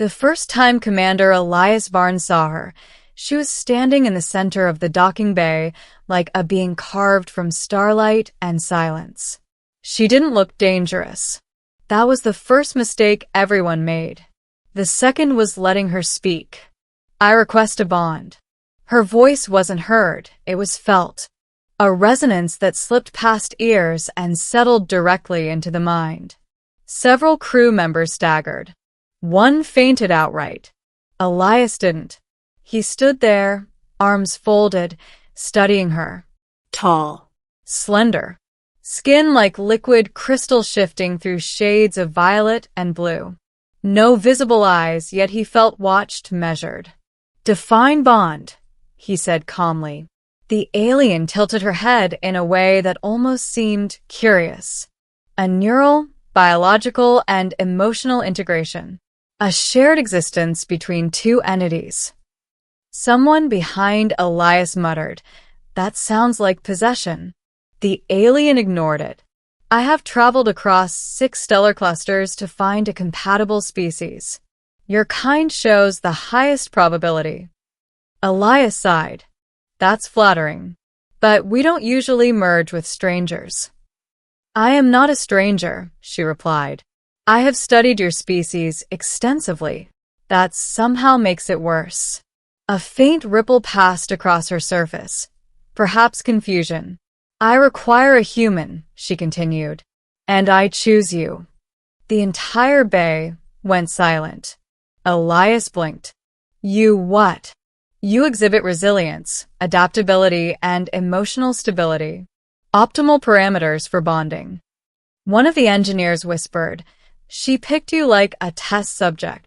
The first time Commander Elias Barnes saw her, she was standing in the center of the docking bay like a being carved from starlight and silence. She didn't look dangerous. That was the first mistake everyone made. The second was letting her speak. "I request a bond." Her voice wasn't heard, it was felt. A resonance that slipped past ears and settled directly into the mind. Several crew members staggered. One fainted outright. Elias didn't. He stood there, arms folded, studying her. Tall. Slender. Skin like liquid crystal shifting through shades of violet and blue. No visible eyes, yet he felt watched, measured. "Define bond," he said calmly. The alien tilted her head in a way that almost seemed curious. A neural, biological, and emotional integration. A shared existence between two entities. Someone behind Elias muttered, "That sounds like possession." The alien ignored it. "I have traveled across 6 stellar clusters to find a compatible species. Your kind shows the highest probability." Elias sighed. "That's flattering. But we don't usually merge with strangers." "I am not a stranger," she replied. "I have studied your species extensively. That somehow makes it worse." A faint ripple passed across her surface. Perhaps confusion. "I require a human," she continued. "And I choose you." The entire bay went silent. Elias blinked. "You what?" "You exhibit resilience, adaptability, and emotional stability. Optimal parameters for bonding." One of the engineers whispered, "She picked you like a test subject."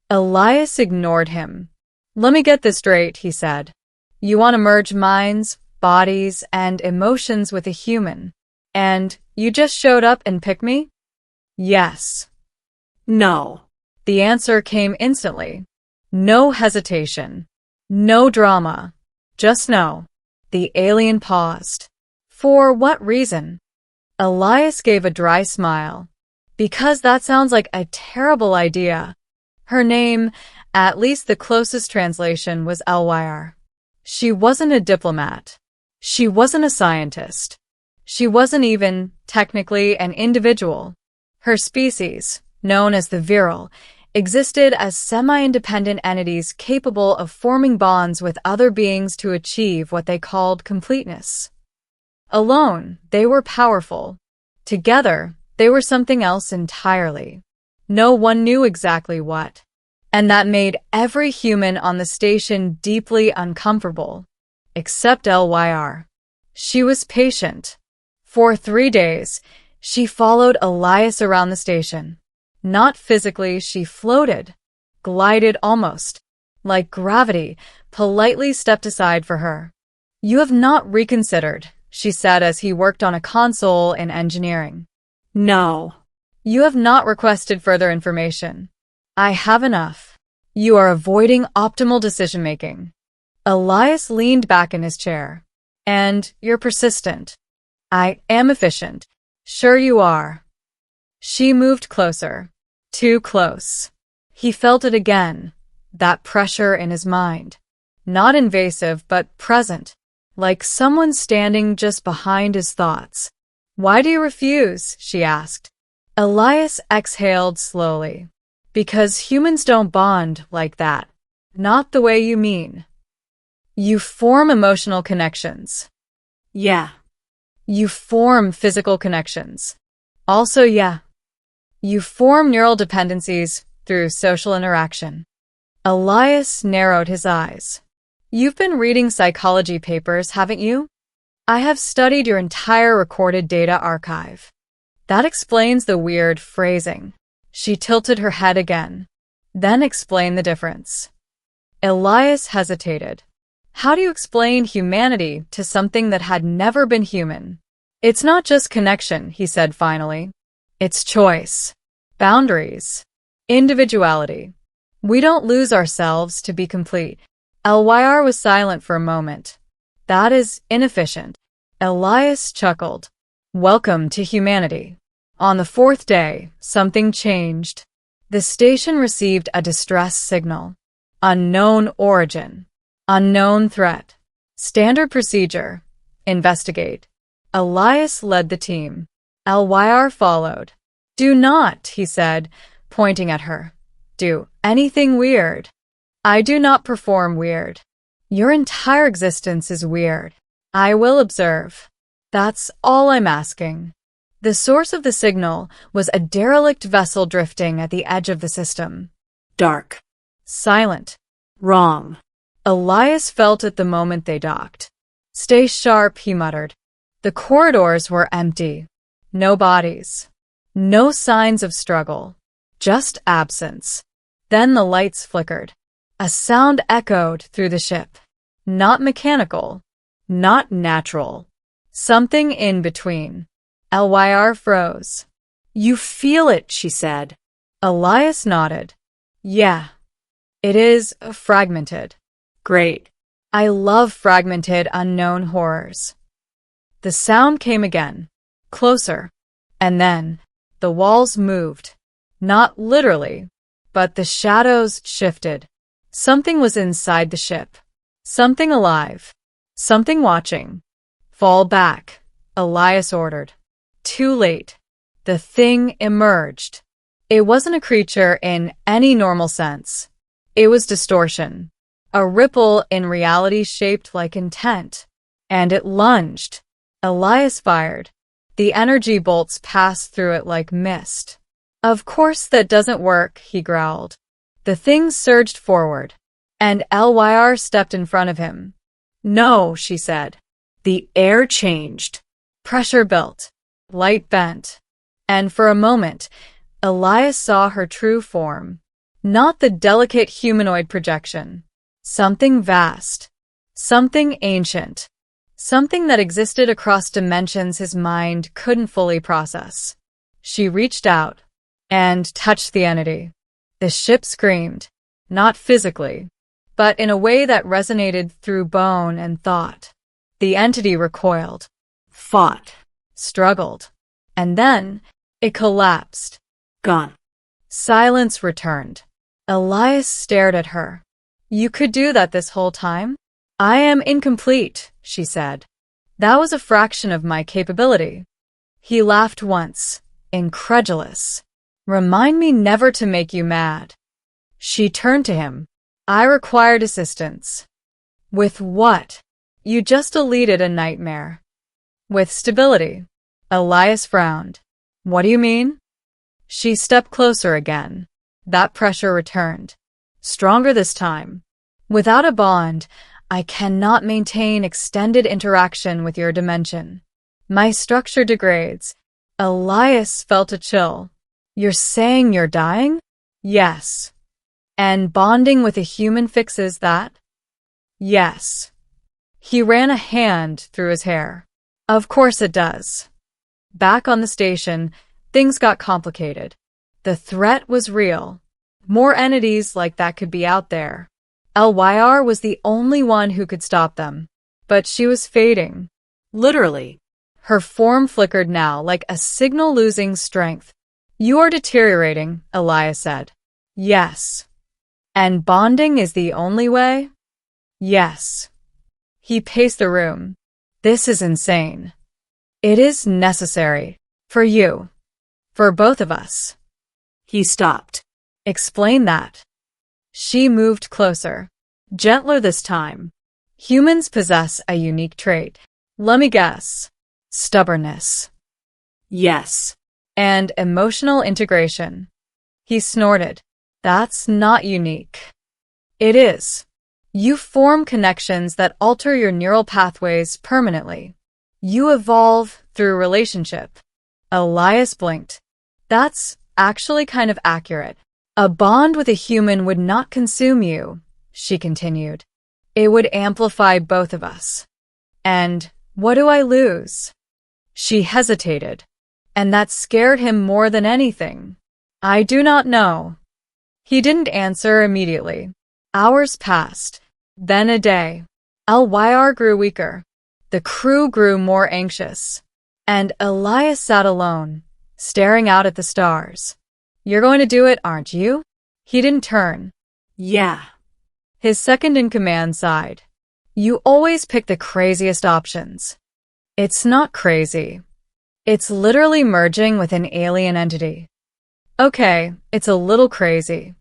Elias ignored him. "Let me get this straight," he said. "You want to merge minds, bodies, and emotions with a human. And you just showed up and picked me?" "Yes." No. The answer came instantly. No hesitation. No drama. Just no. The alien paused. "For what reason?" Elias gave a dry smile. "Because that sounds like a terrible idea." Her name, at least the closest translation, was Lyr. She wasn't a diplomat. She wasn't a scientist. She wasn't even, technically, an individual. Her species, known as the virile, existed as semi-independent entities capable of forming bonds with other beings to achieve what they called completeness. Alone, they were powerful. Together, they were something else entirely. No one knew exactly what. And that made every human on the station deeply uncomfortable. Except Lyr. She was patient. For 3 days, she followed Elias around the station. Not physically, she floated, glided almost, like gravity, politely stepped aside for her. "You have not reconsidered," she said as he worked on a console in engineering. No. "You have not requested further information." "I have enough." "You are avoiding optimal decision-making." Elias leaned back in his chair. "And you're persistent." "I am efficient." "Sure you are." She moved closer. Too close. He felt it again, that pressure in his mind. Not invasive, but present, like someone standing just behind his thoughts. "Why do you refuse?" she asked. Elias exhaled slowly. "Because humans don't bond like that. Not the way you mean. You form emotional connections." Yeah. "You form physical connections." Also, yeah. "You form neural dependencies through social interaction." Elias narrowed his eyes. "You've been reading psychology papers, haven't you?" "I have studied your entire recorded data archive." "That explains the weird phrasing." She tilted her head again. "Then explain the difference." Elias hesitated. "How do you explain humanity to something that had never been human?" "It's not just connection," he said finally. "It's choice, boundaries, individuality. We don't lose ourselves to be complete." Lyr was silent for a moment. "That is inefficient." Elias chuckled. "Welcome to humanity." On the 4th day, something changed. The station received a distress signal. Unknown origin. Unknown threat. Standard procedure. Investigate. Elias led the team. LYR followed. Do not, he said, pointing at her. Do anything weird. I do not perform weird. Your entire existence is weird. I will observe. That's all I'm asking. The source of the signal was a derelict vessel drifting at the edge of the system. Dark. Silent. Wrong. Elias felt it the moment they docked. Stay sharp, he muttered. The corridors were empty. No bodies. No signs of struggle. Just absence. Then the lights flickered. A sound echoed through the ship. Not mechanical. Not natural. Something in between. LYR froze. You feel it, she said. Elias nodded. Yeah. It is fragmented. Great. I love fragmented unknown horrors. The sound came again. Closer. And then, the walls moved. Not literally, but the shadows shifted. Something was inside the ship. Something alive. Something watching. Fall back, Elias ordered. Too late. The thing emerged. It wasn't a creature in any normal sense. It was distortion. A ripple in reality shaped like intent. And it lunged. Elias fired. The energy bolts passed through it like mist. Of course that doesn't work, he growled. The thing surged forward. And LYR stepped in front of him. No, she said. The air changed. Pressure built. Light bent. And for a moment, Elias saw her true form. Not the delicate humanoid projection. Something vast. Something ancient. Something that existed across dimensions his mind couldn't fully process. She reached out and touched the entity. The ship screamed, not physically, but in a way that resonated through bone and thought. The entity recoiled, Fought. struggled, and then it collapsed. Gone. Silence returned. Elias stared at her. You could do that this whole time? I am incomplete, she said. That was a fraction of my capability. He laughed once, incredulous. Remind me never to make you mad. She turned to him. I required assistance. With what? You just deleted a nightmare. With stability. Elias frowned. What do you mean? She stepped closer again. That pressure returned. Stronger this time. Without a bond, I cannot maintain extended interaction with your dimension. My structure degrades. Elias felt a chill. You're saying you're dying? Yes. And bonding with a human fixes that? Yes. He ran a hand through his hair. Of course it does. Back on the station, things got complicated. The threat was real. More entities like that could be out there. LYR was the only one who could stop them. But she was fading. Literally. Her form flickered now like a signal losing strength. You are deteriorating, Elias said. Yes. And bonding is the only way? Yes. He paced the room. This is insane. It is necessary. For you. For both of us. He stopped. Explain that. She moved closer. Gentler this time. Humans possess a unique trait. Let me guess. Stubbornness. Yes. And emotional integration. He snorted. That's not unique. It is. You form connections that alter your neural pathways permanently. You evolve through relationship. Elias blinked. That's actually kind of accurate. A bond with a human would not consume you, she continued. It would amplify both of us. And what do I lose? She hesitated. And that scared him more than anything. I do not know. He didn't answer immediately. Hours passed. Then a day. LYR grew weaker. The crew grew more anxious. And Elias sat alone, staring out at the stars. You're going to do it, aren't you? He didn't turn. Yeah. His second-in-command sighed. You always pick the craziest options. It's not crazy. It's literally merging with an alien entity. Okay, it's a little crazy.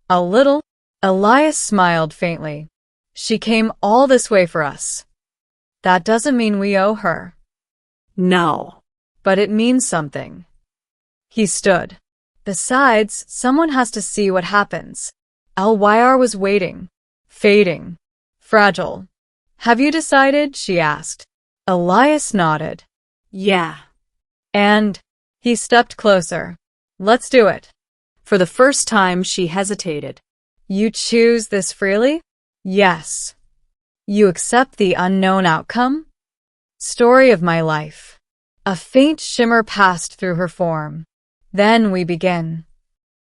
A little? Elias smiled faintly. She came all this way for us. That doesn't mean we owe her. No. But it means something. He stood. Besides, someone has to see what happens. LYR was waiting. Fading. Fragile. Have you decided? She asked. Elias nodded. Yeah. And he stepped closer. Let's do it. For the first time, she hesitated. You choose this freely? Yes. You accept the unknown outcome? Story of my life. A faint shimmer passed through her form. Then we begin.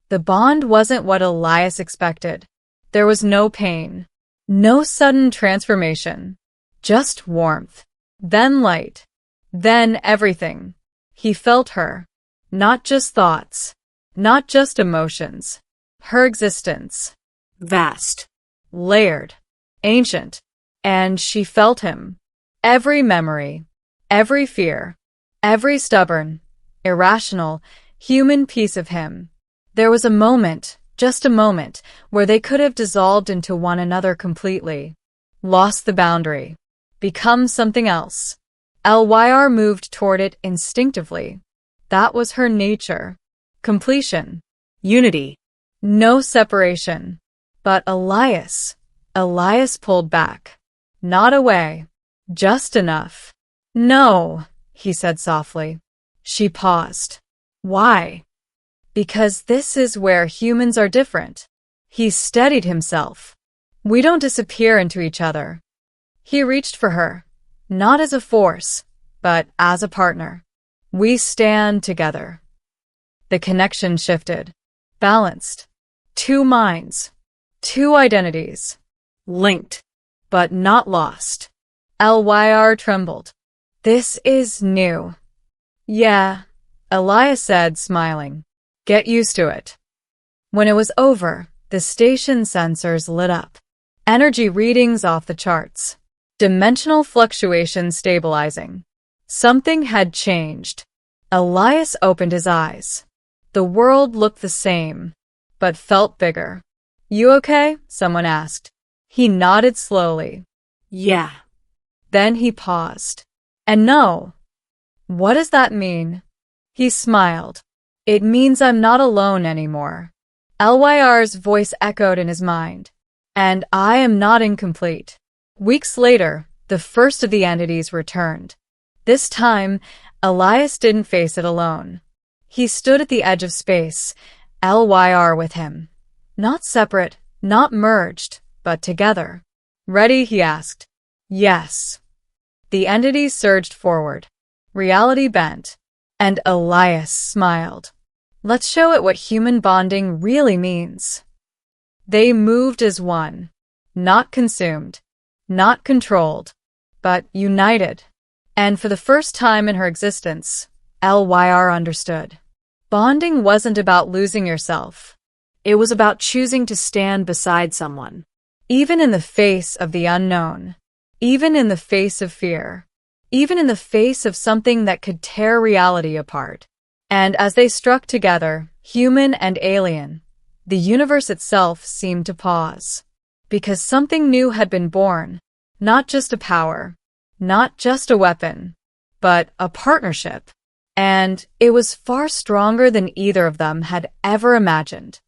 The bond wasn't what Elias expected. There was no pain. No sudden transformation. Just warmth. Then light. Then everything. He felt her. Not just thoughts. Not just emotions. Her existence. Vast. Layered. Ancient. And she felt him. Every memory. Every fear. Every stubborn, irrational, human piece of him. There was a moment, just a moment, where they could have dissolved into one another completely. Lost the boundary. Become something else. LYR moved toward it instinctively. That was her nature. Completion. Unity. No separation. But Elias pulled back. Not away. Just enough. No, he said softly. She paused. Why? Because this is where humans are different. He steadied himself. We don't disappear into each other. He reached for her, not as a force, but as a partner. We stand together. The connection shifted. Balanced. Two minds. Two identities. Linked. But not lost. LYR trembled. This is new. Yeah, Elias said, smiling. Get used to it. When it was over, the station sensors lit up. Energy readings off the charts. Dimensional fluctuation stabilizing. Something had changed. Elias opened his eyes. The world looked the same, but felt bigger. You okay? Someone asked. He nodded slowly. Yeah. Then he paused. And no. What does that mean? He smiled. It means I'm not alone anymore. LYR's voice echoed in his mind. And I am not incomplete. Weeks later, the first of the entities returned. This time, Elias didn't face it alone. He stood at the edge of space, LYR with him. Not separate, not merged, but together. Ready? He asked. Yes. The entity surged forward. Reality bent. And Elias smiled. Let's show it what human bonding really means. They moved as one. Not consumed. Not controlled. But united. And for the first time in her existence, LYR understood. Bonding wasn't about losing yourself. It was about choosing to stand beside someone. Even in the face of the unknown. Even in the face of fear. Even in the face of something that could tear reality apart. And as they struck together, human and alien, the universe itself seemed to pause. Because something new had been born. Not just a power. Not just a weapon. But a partnership. And it was far stronger than either of them had ever imagined.